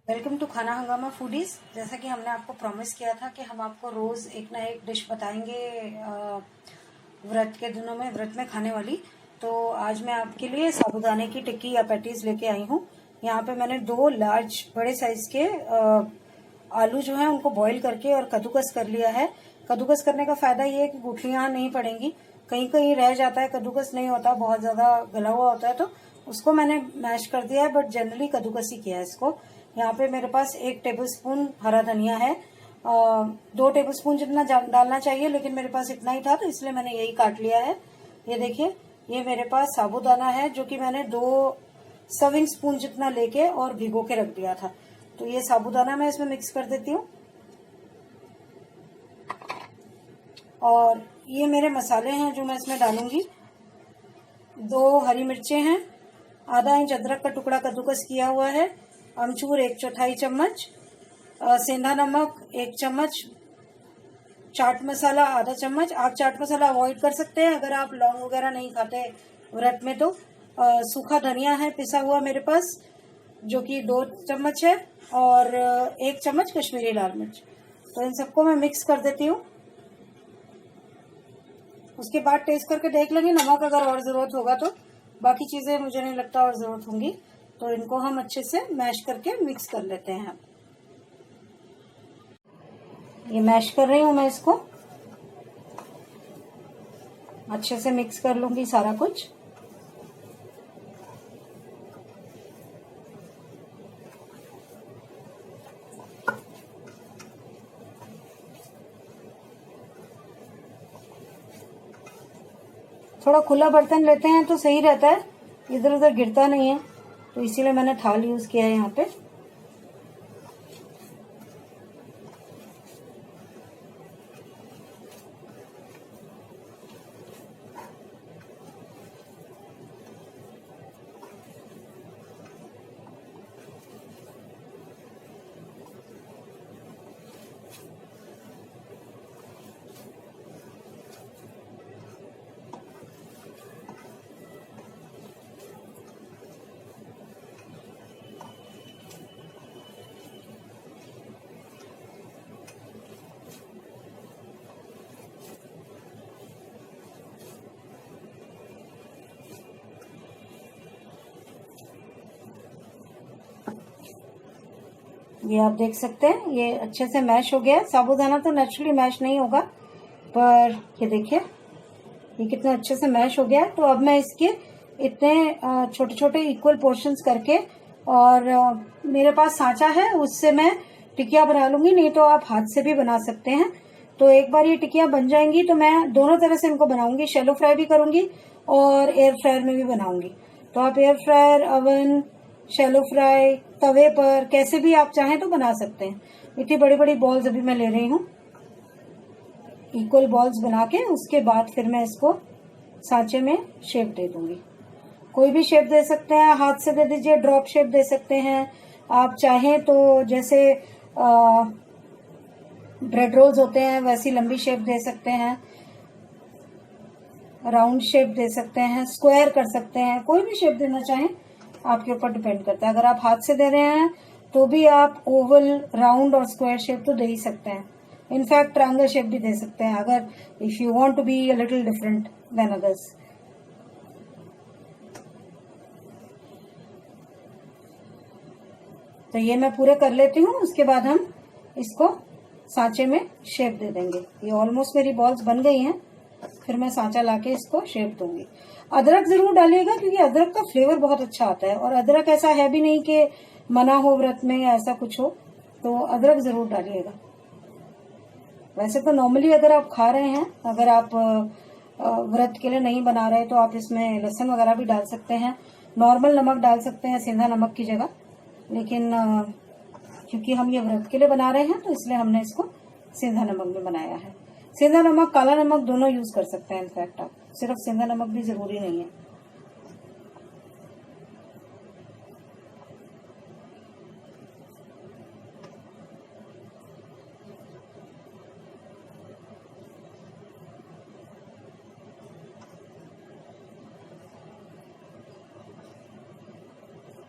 Welcome to खाना हंगामा foodies. जैसा कि हमने आपको प्रॉमिस किया था कि हम आपको रोज एक ना एक डिश बताएंगे व्रत के दिनों में, व्रत में खाने वाली। तो आज मैं आपके लिए साबूदाने की टिक्की या पैटीज लेके आई हूँ। यहाँ पे मैंने 2 लार्ज बड़े साइज के आलू जो है उनको बॉईल करके और कद्दूकस कर लिया है। कद्दूकस करने का फायदा ये है कि गुठलियां नहीं पड़ेंगी, कहीं कहीं रह जाता है, कद्दूकस नहीं होता, बहुत ज्यादा गला हुआ होता है, तो उसको मैंने मैश कर दिया है, बट जनरली कद्दूकस ही किया है इसको। यहाँ पे मेरे पास 1 टेबलस्पून हरा धनिया है, 2 टेबलस्पून जितना डालना चाहिए, लेकिन मेरे पास इतना ही था तो इसलिए मैंने यही काट लिया है। ये देखिए, ये मेरे पास साबूदाना है जो कि मैंने 2 सर्विंग स्पून जितना लेके और भिगो के रख दिया था। तो ये साबूदाना मैं इसमें मिक्स कर देती हूँ। और ये मेरे मसाले हैं जो मैं इसमें डालूंगी। 2 हरी मिर्चें हैं, आधा इंच अदरक का टुकड़ा कद्दूकस किया हुआ है, अमचूर 1/4 चम्मच, सेंधा नमक 1 चम्मच, चाट मसाला आधा चम्मच। आप चाट मसाला अवॉइड कर सकते हैं अगर आप लौंग वगैरह नहीं खाते व्रत में। तो सूखा धनिया है पिसा हुआ मेरे पास जो कि 2 चम्मच है, और 1 चम्मच कश्मीरी लाल मिर्च। तो इन सबको मैं मिक्स कर देती हूँ। उसके बाद टेस्ट करके देख लेंगे, नमक अगर और जरूरत होगा तो। बाकी चीजें मुझे नहीं लगता और जरूरत होंगी। तो इनको हम अच्छे से मैश करके मिक्स कर लेते हैं। ये मैश कर रही हूँ मैं, इसको अच्छे से मिक्स कर लूंगी सारा कुछ। थोड़ा खुला बर्तन लेते हैं तो सही रहता है, इधर उधर गिरता नहीं है, तो इसीलिए मैंने थाल यूज किया है यहाँ पे। ये आप देख सकते हैं, ये अच्छे से मैश हो गया। साबूदाना तो नेचुरली मैश नहीं होगा, पर ये देखिए ये कितना अच्छे से मैश हो गया। तो अब मैं इसके इतने छोटे छोटे इक्वल पोर्शंस करके, और मेरे पास सांचा है उससे मैं टिकिया बना लूंगी, नहीं तो आप हाथ से भी बना सकते हैं। तो एक बार ये टिकिया बन जाएंगी तो मैं दोनों तरह से इनको बनाऊंगी, शैलो फ्राई भी करूंगी और एयर फ्रायर में भी बनाऊंगी। तो आप air fryer, oven, shallow fry, तवे पर कैसे भी आप चाहें तो बना सकते हैं। इतनी बड़ी बड़ी बॉल्स अभी मैं ले रही हूँ, इक्वल बॉल्स बना के उसके बाद फिर मैं इसको सांचे में शेप दे दूंगी। कोई भी शेप दे सकते हैं, हाथ से दे दीजिए, ड्रॉप शेप दे सकते हैं। आप चाहें तो जैसे ब्रेड रोल्स होते हैं वैसी लंबी शेप दे सकते हैं, राउंड शेप दे सकते हैं, स्क्वायर कर सकते हैं, कोई भी शेप देना चाहें आपके ऊपर डिपेंड करता है। अगर आप हाथ से दे रहे हैं तो भी आप ओवल, राउंड और स्क्वायर शेप तो दे ही सकते हैं। इनफैक्ट ट्रायंगल शेप भी दे सकते हैं अगर if you want to be a little different than others. तो ये मैं पूरे कर लेती हूँ, उसके बाद हम इसको सांचे में शेप दे देंगे। ये ऑलमोस्ट मेरी बॉल्स बन गई हैं, फिर मैं सांचा लाके इसको शेप दूंगी। अदरक जरूर डालिएगा क्योंकि अदरक का फ्लेवर बहुत अच्छा आता है, और अदरक ऐसा है भी नहीं कि मना हो व्रत में या ऐसा कुछ हो, तो अदरक जरूर डालिएगा। वैसे तो नॉर्मली अगर आप खा रहे हैं, अगर आप व्रत के लिए नहीं बना रहे तो आप इसमें लहसुन वगैरह भी डाल सकते हैं, नॉर्मल नमक डाल सकते हैं सेंधा नमक की जगह। लेकिन क्योंकि हम ये व्रत के लिए बना रहे हैं तो इसलिए हमने इसको सेंधा नमक में बनाया है। सेंधा नमक, काला नमक दोनों यूज कर सकते हैं। इनफैक्ट आप सिर्फ सेंधा नमक भी जरूरी नहीं है।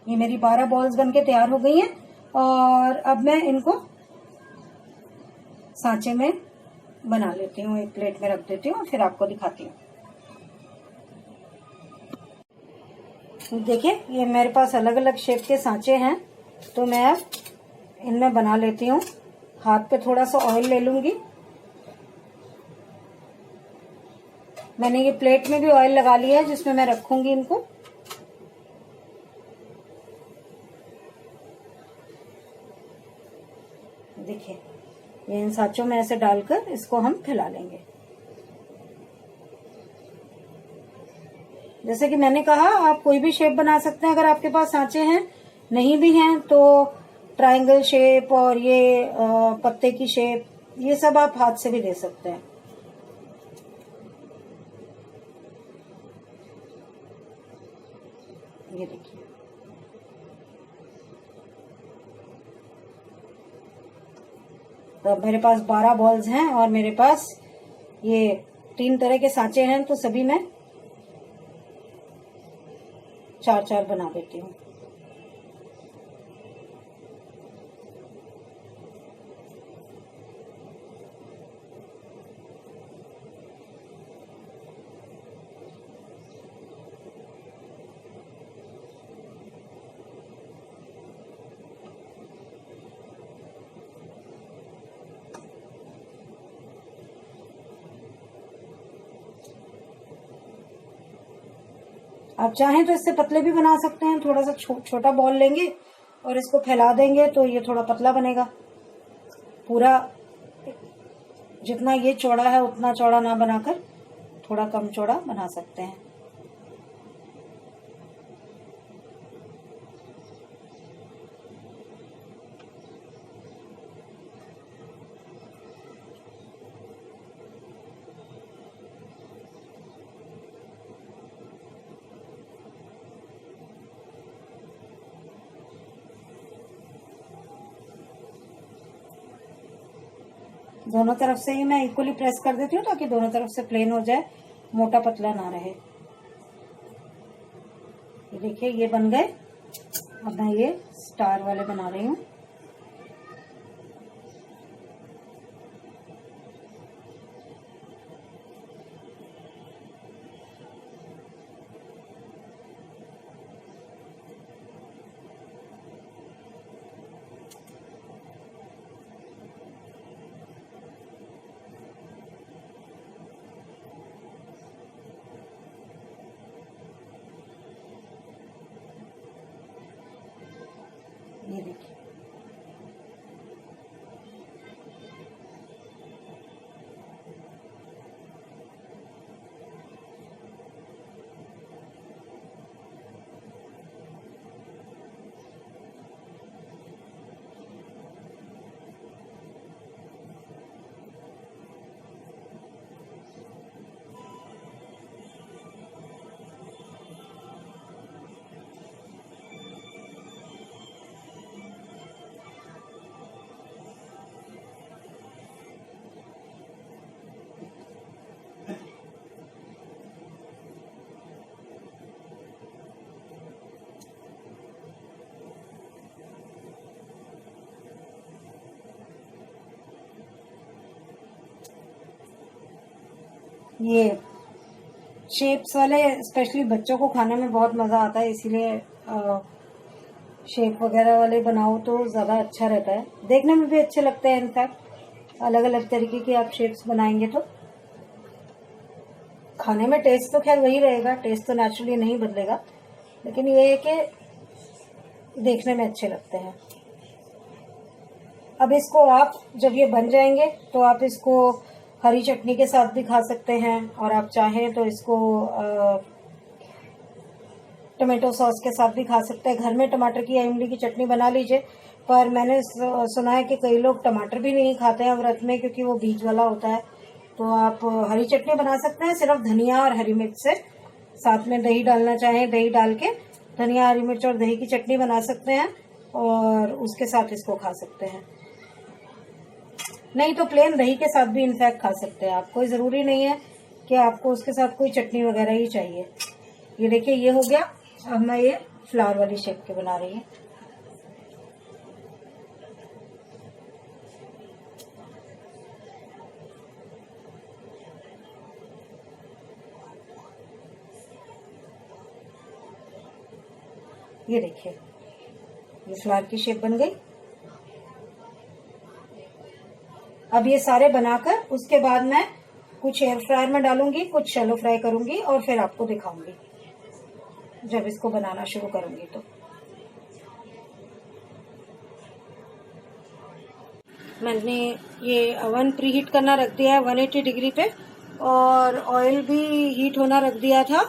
ये मेरी 12 बॉल्स बनके तैयार हो गई हैं। और अब मैं इनको सांचे में बना लेती हूँ, एक प्लेट में रख देती हूँ, फिर आपको दिखाती हूँ। देखिए ये मेरे पास अलग अलग शेप के सांचे हैं, तो मैं अब इनमें बना लेती हूँ। हाथ पे थोड़ा सा ऑयल ले लूंगी। मैंने ये प्लेट में भी ऑयल लगा लिया है जिसमें मैं रखूंगी इनको। देखिए ये इन सांचों में ऐसे डालकर इसको हम फैला लेंगे। जैसे कि मैंने कहा, आप कोई भी शेप बना सकते हैं अगर आपके पास सांचे हैं। नहीं भी हैं तो ट्रायंगल शेप और ये पत्ते की शेप, ये सब आप हाथ से भी दे सकते हैं। ये देखिए तो अब मेरे पास 12 बॉल्स हैं और मेरे पास ये 3 तरह के सांचे हैं, तो सभी में 4-4 बना देती हूँ। आप चाहें तो इससे पतले भी बना सकते हैं। थोड़ा सा छोटा बॉल लेंगे और इसको फैला देंगे तो ये थोड़ा पतला बनेगा। पूरा जितना ये चौड़ा है उतना चौड़ा ना बनाकर थोड़ा कम चौड़ा बना सकते हैं। दोनों तरफ से ही मैं इक्वली प्रेस कर देती हूँ ताकि दोनों तरफ से प्लेन हो जाए, मोटा पतला ना रहे। ये देखिए ये बन गए। अब मैं ये स्टार वाले बना रही हूँ। ये देखिए ये शेप्स वाले स्पेशली बच्चों को खाने में बहुत मजा आता है, इसीलिए शेप वगैरह वाले बनाओ तो ज्यादा अच्छा रहता है। देखने में भी अच्छे लगते हैं। इनफैक्ट अलग अलग तरीके की आप शेप्स बनाएंगे तो खाने में टेस्ट तो खैर वही रहेगा, टेस्ट तो नेचुरली नहीं बदलेगा, लेकिन ये है कि देखने में अच्छे लगते हैं। अब इसको आप जब ये बन जाएंगे तो आप इसको हरी चटनी के साथ भी खा सकते हैं, और आप चाहें तो इसको टमाटो सॉस के साथ भी खा सकते हैं। घर में टमाटर की या इमली की चटनी बना लीजिए, पर मैंने सुना है कि कई लोग टमाटर भी नहीं खाते हैं व्रत में क्योंकि वो बीज वाला होता है। तो आप हरी चटनी बना सकते हैं सिर्फ धनिया और हरी मिर्च से। साथ में दही डालना चाहें दही डाल के धनिया, हरी मिर्च और दही की चटनी बना सकते हैं और उसके साथ इसको खा सकते हैं। नहीं तो प्लेन दही के साथ भी इनफैक्ट खा सकते हैं आप, कोई ज़रूरी नहीं है कि आपको उसके साथ कोई चटनी वगैरह ही चाहिए। ये देखिए ये हो गया। अब मैं ये फ्लावर वाली शेप के बना रही हूँ। ये देखिए, ये फ्लावर की शेप बन गई। अब ये सारे बनाकर उसके बाद मैं कुछ एयर फ्रायर में डालूंगी, कुछ शैलो फ्राई करूंगी और फिर आपको दिखाऊंगी जब इसको बनाना शुरू करूंगी। तो मैंने ये ओवन प्री हीट करना रख दिया है 180 डिग्री पे, और ऑयल भी हीट होना रख दिया था।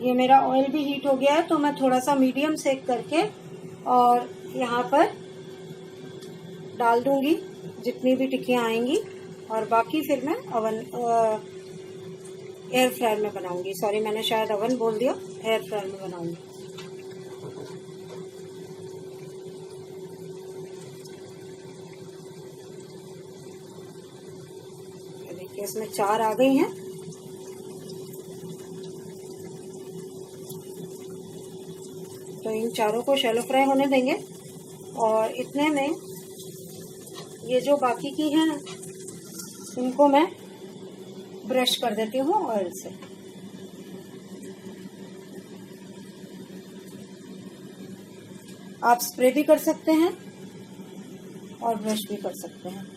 ये मेरा ऑयल भी हीट हो गया है, तो मैं थोड़ा सा मीडियम सेक करके और यहाँ पर डाल दूंगी जितनी भी टिक्कियाँ आएंगी, और बाकी फिर मैं एयर फ्रायर में बनाऊंगी। सॉरी, मैंने शायद ओवन बोल दिया, एयर फ्रायर में बनाऊंगी। देखिए इसमें 4 आ गई हैं। तो इन चारों को शैलो फ्राई होने देंगे, और इतने में ये जो बाकी की हैं इनको मैं ब्रश कर देती हूँ ऑयल से। आप स्प्रे भी कर सकते हैं और ब्रश भी कर सकते हैं।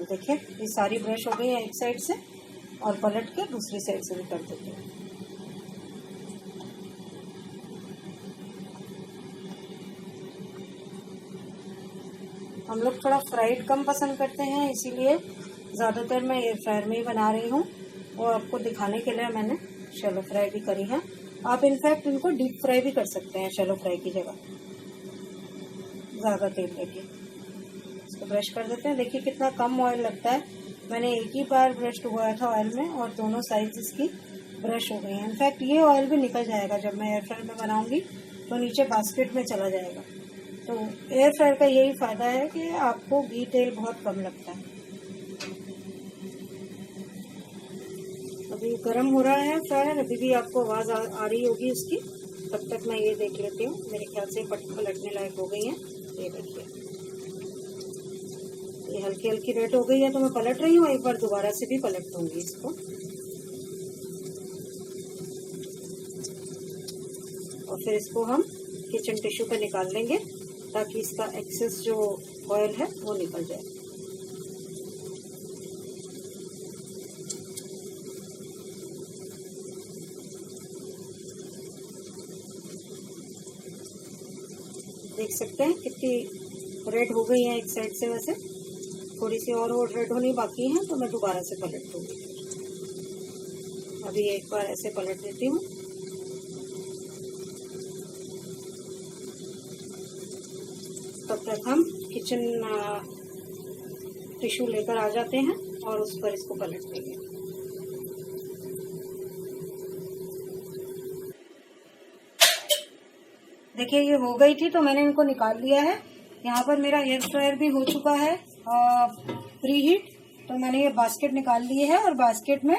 देखिए ये सारी ब्रश हो गई है एक साइड से, और पलट के दूसरी साइड से भी कर देते हैं। हम लोग थोड़ा फ्राइड कम पसंद करते हैं, इसीलिए ज़्यादातर मैं एयर फ्रायर में ही बना रही हूँ, और आपको दिखाने के लिए मैंने शैलो फ्राई भी करी है। आप इनफैक्ट इनको डीप फ्राई भी कर सकते हैं शैलो फ्राई की जगह, ज़्यादा तेल लेके। इसको ब्रश कर देते हैं। देखिए कितना कम ऑयल लगता है, मैंने एक ही बार ब्रश डुबाया था ऑयल में, और दोनों साइड इसकी ब्रश हो गई है। इनफैक्ट ये ऑयल भी निकल जाएगा जब मैं एयर फ्रायर में बनाऊंगी, तो नीचे बास्केट में चला जाएगा। तो एयर फ्रायर का यही फायदा है कि आपको घी तेल बहुत कम लगता है। अभी गर्म हो रहा है फ्रायर, अभी भी आपको आवाज आ रही होगी उसकी। तब तक मैं ये देख लेती हूँ, मेरे ख्याल से पलटने लायक हो गई है। ये देखिए ये हल्की हल्की रेड हो गई है, तो मैं पलट रही हूँ। एक बार दोबारा से भी पलट दूंगी इसको, और फिर इसको हम किचन टिश्यू पे निकाल लेंगे, ताकि इसका एक्सेस जो ऑयल है वो निकल जाए। देख सकते हैं कितनी रेड हो गई है एक साइड से। वैसे थोड़ी सी और रेड होनी बाकी है, तो मैं दोबारा से पलट दूंगी। अभी एक बार ऐसे पलट देती हूँ। तब तक हम किचन टिश्यू लेकर आ जाते हैं और उस पर इसको पलट देंगे। देखिए ये हो गई थी, तो मैंने इनको निकाल लिया है। यहाँ पर मेरा एयर फ्रायर भी हो चुका है प्री हीट, तो मैंने ये बास्केट निकाल ली है और बास्केट में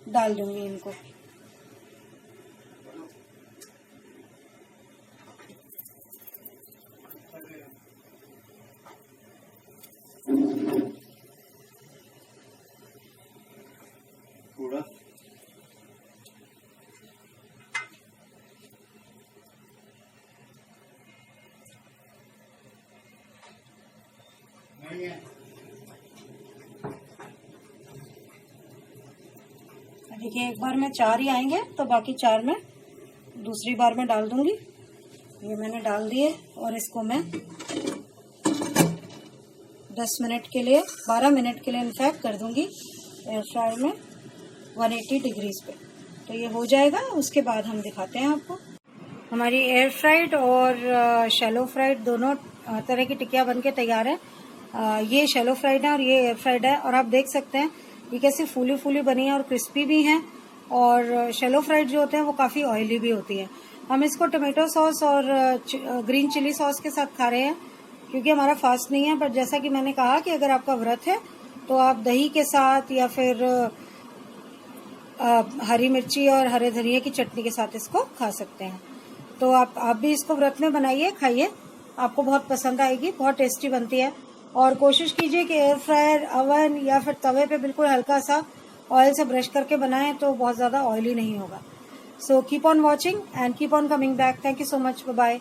डाल दूंगी इनको। देखिए एक बार में 4 ही आएंगे, तो बाकी 4 में दूसरी बार में डाल दूंगी। ये मैंने डाल दिए, और इसको मैं 10 मिनट के लिए, 12 मिनट के लिए इनफैक्ट कर दूंगी एयर फ्रायर में 180 डिग्रीज पे। तो ये हो जाएगा, उसके बाद हम दिखाते हैं आपको। हमारी एयर फ्राइड और शैलो फ्राइड दोनों तरह की टिक्कियाँ बनके तैयार है। ये शैलो फ्राइड है और ये एयर फ्राइड है, और आप देख सकते हैं ये कैसे फूली फूली बनी है और क्रिस्पी भी हैं। और शैलो फ्राइड जो होते हैं वो काफ़ी ऑयली भी होती है। हम इसको टोमेटो सॉस और ग्रीन चिली सॉस के साथ खा रहे हैं, क्योंकि हमारा फास्ट नहीं है। बट जैसा कि मैंने कहा कि अगर आपका व्रत है तो आप दही के साथ या फिर हरी मिर्ची और हरे धनिया की चटनी के साथ इसको खा सकते हैं। तो आप भी इसको व्रत में बनाइए, खाइए, आपको बहुत पसंद आएगी, बहुत टेस्टी बनती है। और कोशिश कीजिए कि एयर फ्रायर, अवन या फिर तवे पे बिल्कुल हल्का सा ऑयल से ब्रश करके बनाएं तो बहुत ज़्यादा ऑयली नहीं होगा। So keep on watching and keep on coming back. Thank you so much, bye bye.